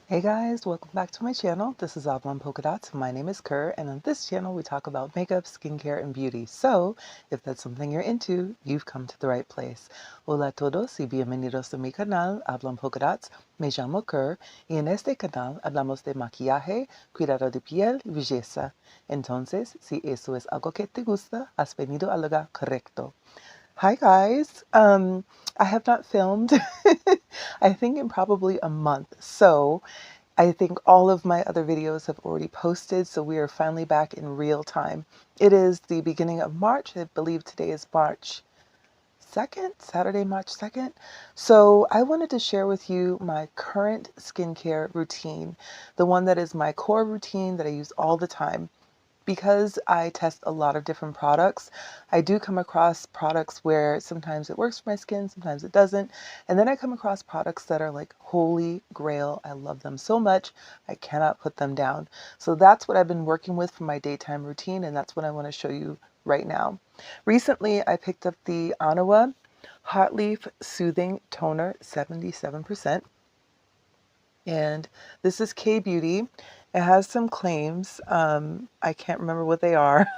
Hey guys, welcome back to my channel. This is Oblong Polka Dots. My name is Kerr, and on this channel we talk about makeup, skincare, and beauty. So, if that's something you're into, you've come to the right place. Hola a todos y bienvenidos a mi canal, Oblong Polka Dots. Me llamo Kerr, y en este canal hablamos de maquillaje, cuidado de piel y belleza. Entonces, si eso es algo que te gusta, has venido al lugar correcto. Hi guys. I have not filmed, I think in probably a month. So I think all of my other videos have already posted. So we are finally back in real time. It is the beginning of March. I believe today is March 2nd, Saturday, March 2nd. So I wanted to share with you my current skincare routine, the one that is my core routine that I use all the time. Because I test a lot of different products, I do come across products where sometimes it works for my skin, sometimes it doesn't. And then I come across products that are like holy grail. I love them so much, I cannot put them down. So that's what I've been working with for my daytime routine, and that's what I want to show you right now. Recently, I picked up the Anua Heartleaf Soothing Toner 77%. And this is K Beauty. It has some claims. I can't remember what they are,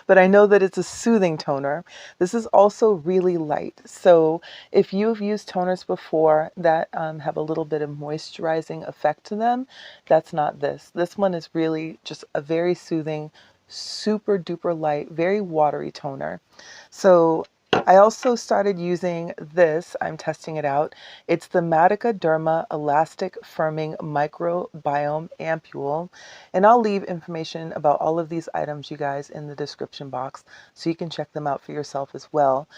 but I know that it's a soothing toner. This is also really light. So if you've used toners before that have a little bit of moisturizing effect to them, that's not this. This one is really just a very soothing, super duper light, very watery toner. So I also started using this. I'm testing it out. It's the Medica Derma Elastic Firming Microbiome Ampule. And I'll leave information about all of these items, you guys, in the description box so you can check them out for yourself as well.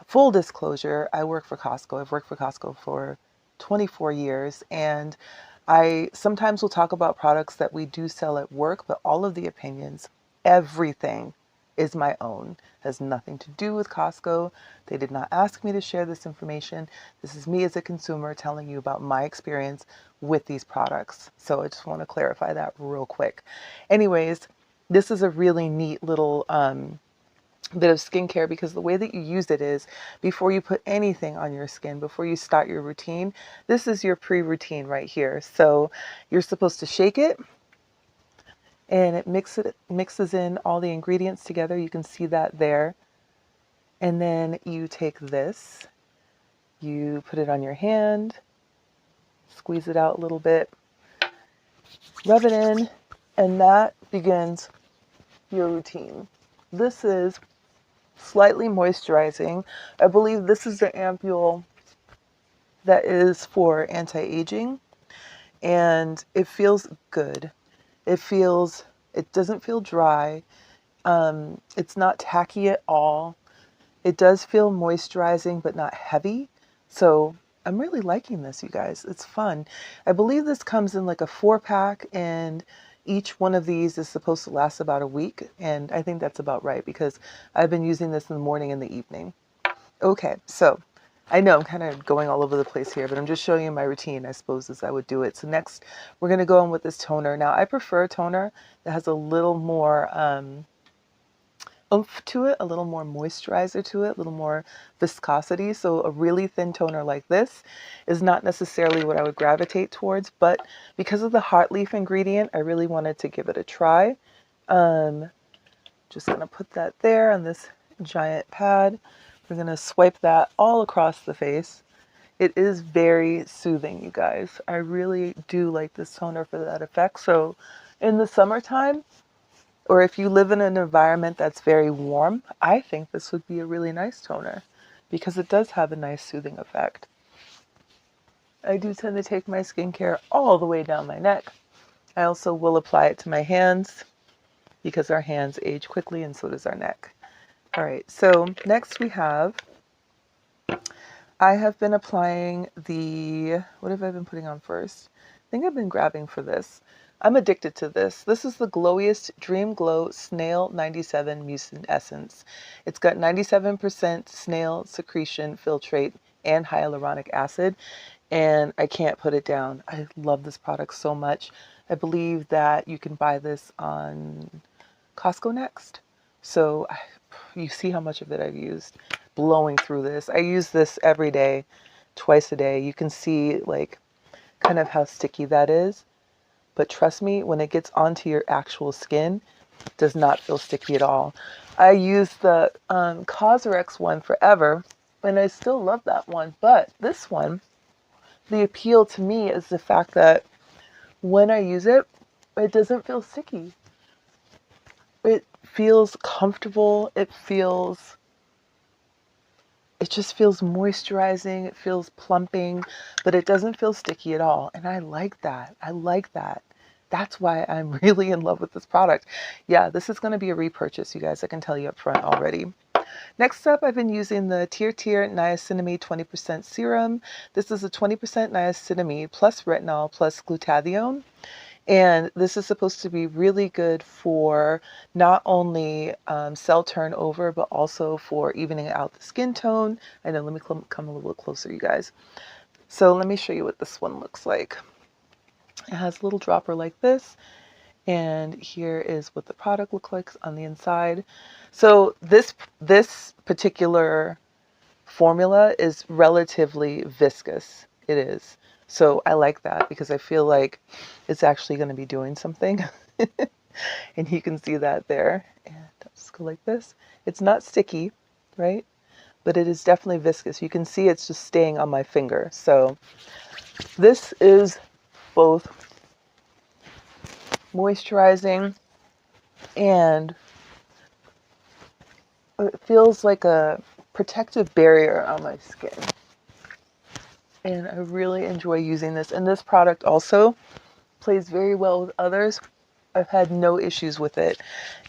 Full disclosure, I work for Costco. I've worked for Costco for 24 years, and I sometimes will talk about products that we do sell at work, but all of the opinions, everything is my own. Has nothing to do with Costco. They did not ask me to share this information. This is me as a consumer telling you about my experience with these products. So I just want to clarify that real quick. Anyways, this is a really neat little bit of skincare because the way that you use it is before you put anything on your skin, before you start your routine, this is your pre-routine right here. So you're supposed to shake it, and it mixes in all the ingredients together. You can see that there. And then you take this, you put it on your hand, squeeze it out a little bit, rub it in, and that begins your routine. This is slightly moisturizing. I believe this is the ampule that is for anti-aging, and it feels good. It doesn't feel dry. It's not tacky at all. It does feel moisturizing, but not heavy. So I'm really liking this, you guys. It's fun. I believe this comes in like a 4-pack, and each one of these is supposed to last about a week. And I think that's about right because I've been using this in the morning and the evening. Okay, so I know I'm kind of going all over the place here, but I'm just showing you my routine, I suppose, as I would do it. So next, we're going to go in with this toner. Now, I prefer a toner that has a little more oomph to it, a little more moisturizer to it, a little more viscosity. So a really thin toner like this is not necessarily what I would gravitate towards, but because of the Heartleaf ingredient, I really wanted to give it a try. Just going to put that there on this giant pad. We're going to swipe that all across the face. It is very soothing, you guys. I really do like this toner for that effect. So in the summertime, or if you live in an environment that's very warm, I think this would be a really nice toner because it does have a nice soothing effect. I do tend to take my skincare all the way down my neck. I also will apply it to my hands because our hands age quickly and so does our neck. All right, so next I have been applying what have I been putting on first? I think I've been grabbing for this. I'm addicted to this. This is the Glowiest Dream Glow Snail 97 Mucin Essence. It's got 97% snail secretion filtrate and hyaluronic acid, and I can't put it down. I love this product so much. I believe that you can buy this on Costco next. So you see how much of it I've used blowing through this. I use this every day, twice a day. You can see like kind of how sticky that is. But trust me, when it gets onto your actual skin, it does not feel sticky at all. I used the Cosrx one forever, and I still love that one. But this one, the appeal to me is the fact that when I use it, it doesn't feel sticky. It feels comfortable. It just feels moisturizing. It feels plumping, but it doesn't feel sticky at all. And I like that. I like that. That's why I'm really in love with this product. Yeah, this is going to be a repurchase, you guys. I can tell you up front already. Next up, I've been using the Tear Niacinamide 20% serum. This is a 20% niacinamide plus retinol plus glutathione. And this is supposed to be really good for not only cell turnover, but also for evening out the skin tone. I know, let me come a little bit closer, you guys. So let me show you what this one looks like. It has a little dropper like this. And here is what the product looks like on the inside. So this particular formula is relatively viscous. It is. So I like that because I feel like it's actually going to be doing something. And you can see that there. And I'll just go like this. It's not sticky, right? But it is definitely viscous. You can see it's just staying on my finger. So this is both moisturizing and it feels like a protective barrier on my skin. And I really enjoy using this. And this product also plays very well with others. I've had no issues with it.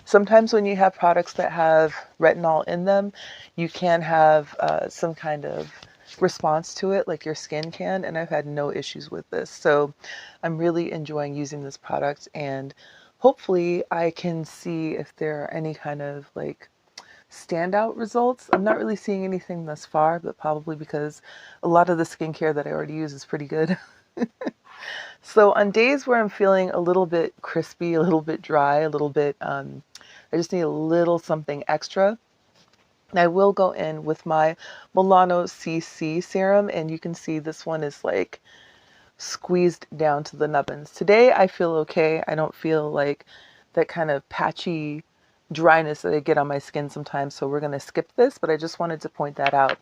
Sometimes when you have products that have retinol in them, you can have some kind of response to it, like your skin can, and I've had no issues with this. So I'm really enjoying using this product, and hopefully I can see if there are any kind of like standout results. I'm not really seeing anything thus far, but probably because a lot of the skincare that I already use is pretty good. So on days where I'm feeling a little bit crispy, a little bit dry, a little bit, I just need a little something extra, I will go in with my Melano CC serum, and you can see this one is like squeezed down to the nubbins. Today I feel okay. I don't feel like that kind of patchy dryness that I get on my skin sometimes, so we're going to skip this, but I just wanted to point that out.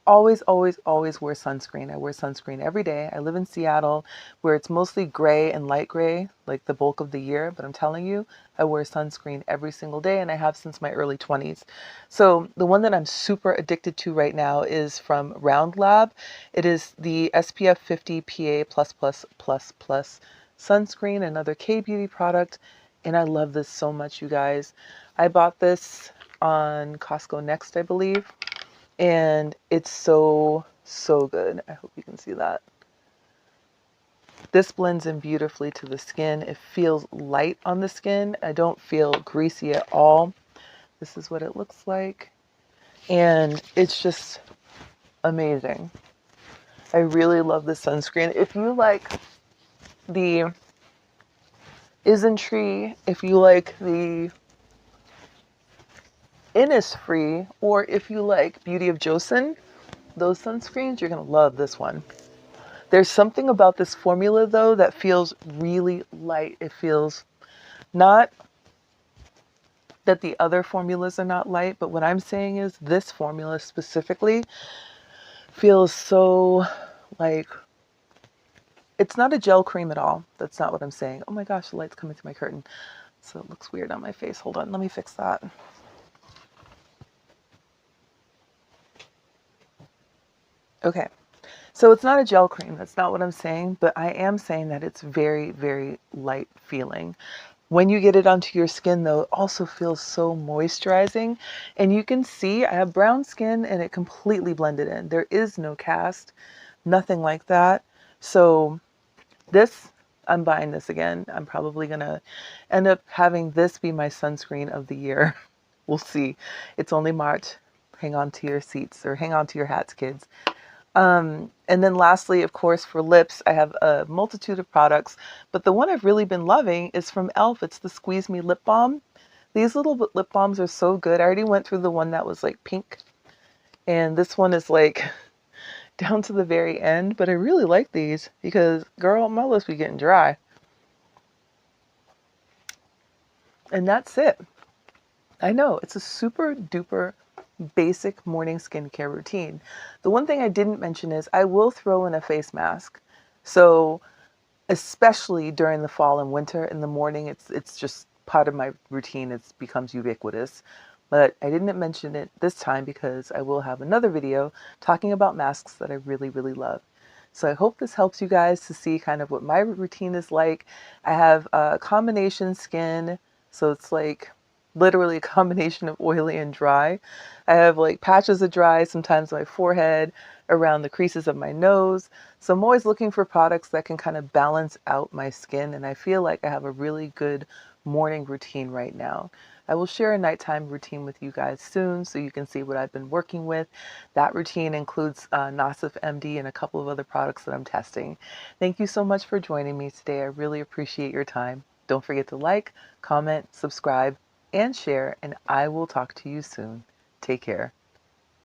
Always, always, always wear sunscreen. I wear sunscreen every day. I live in Seattle where it's mostly gray and light gray, like the bulk of the year. But I'm telling you, I wear sunscreen every single day, and I have since my early 20s. So the one that I'm super addicted to right now is from Round Lab. It is the SPF 50 PA+++ sunscreen, another K-beauty product. And I love this so much, you guys. I bought this on Costco Next, I believe. And it's so, so good. I hope you can see that. This blends in beautifully to the skin. It feels light on the skin. I don't feel greasy at all. This is what it looks like. And it's just amazing. I really love this sunscreen. If you like the Isntree, if you like the Innisfree, or if you like Beauty of Joseon, those sunscreens, you're going to love this one. There's something about this formula, though, that feels really light. It feels not that the other formulas are not light, but what I'm saying is this formula specifically feels so like, it's not a gel cream at all. That's not what I'm saying. Oh my gosh, the light's coming through my curtain. So it looks weird on my face. Hold on, let me fix that. Okay. So it's not a gel cream. That's not what I'm saying, but I am saying that it's very, very light feeling. When you get it onto your skin, though, it also feels so moisturizing. And you can see I have brown skin and it completely blended in. There is no cast, nothing like that. So this, I'm buying this again. I'm probably going to end up having this be my sunscreen of the year. We'll see. It's only March. Hang on to your seats, or hang on to your hats, kids. And then lastly, of course, for lips, I have a multitude of products, but the one I've really been loving is from e.l.f. It's the Squeeze Me Lip Balm. These little lip balms are so good. I already went through the one that was like pink, and this one is like, down to the very end, but I really like these because, girl, my lips be getting dry. And that's it. I know, it's a super duper basic morning skincare routine. The one thing I didn't mention is I will throw in a face mask. So especially during the fall and winter in the morning, it's just part of my routine. It becomes ubiquitous. But I didn't mention it this time because I will have another video talking about masks that I really, really love. So I hope this helps you guys to see kind of what my routine is like. I have a combination skin, so it's like literally a combination of oily and dry. I have like patches of dry, sometimes my forehead, around the creases of my nose. So I'm always looking for products that can kind of balance out my skin, and I feel like I have a really good morning routine right now. I will share a nighttime routine with you guys soon so you can see what I've been working with. That routine includes Nasif MD and a couple of other products that I'm testing. Thank you so much for joining me today. I really appreciate your time. Don't forget to like, comment, subscribe, and share, and I will talk to you soon. Take care.